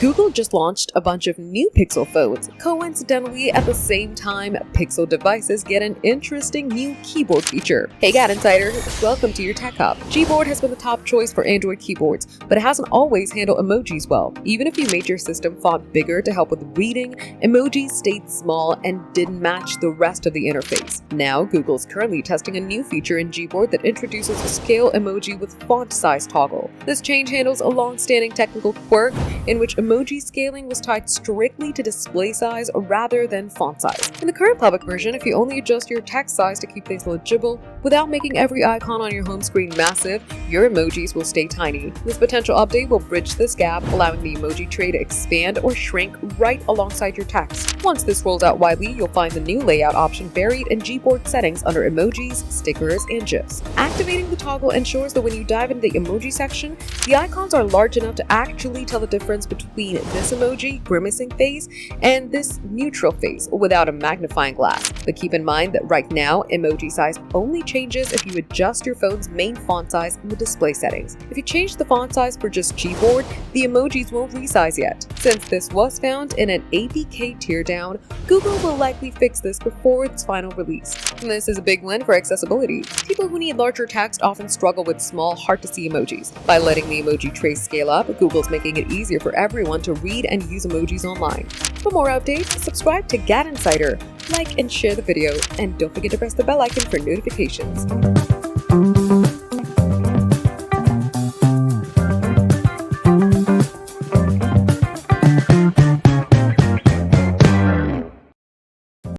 Google just launched a bunch of new Pixel phones. Coincidentally, at the same time, Pixel devices get an interesting new keyboard feature. Hey GadInsider, welcome to your Tech Hub. Gboard has been the top choice for Android keyboards, but it hasn't always handled emojis well. Even if you made your system font bigger to help with reading, emojis stayed small and didn't match the rest of the interface. Now, Google's currently testing a new feature in Gboard that introduces a scale emoji with font size toggle. This change handles a long-standing technical quirk in which emoji scaling was tied strictly to display size rather than font size. In the current public version, if you only adjust your text size to keep things legible, without making every icon on your home screen massive, your emojis will stay tiny. This potential update will bridge this gap, allowing the emoji tray to expand or shrink right alongside your text. Once this rolls out widely, you'll find the new layout option buried in Gboard settings under Emojis, Stickers, and GIFs. Activating the toggle ensures that when you dive into the emoji section, the icons are large enough to actually tell the difference between this emoji grimacing face and this neutral face without a magnifying glass. But keep in mind that right now, emoji size only changes if you adjust your phone's main font size in the display settings. If you change the font size for just Gboard, the emojis won't resize yet. Since this was found in an APK teardown, Google will likely fix this before its final release. And this is a big win for accessibility. People who need larger text often struggle with small, hard-to-see emojis. By letting the emoji tray scale up, Google's making it easier for everyone to read and use emojis online. For more updates, subscribe to GadInsider, like and share the video, and don't forget to press the bell icon for notifications.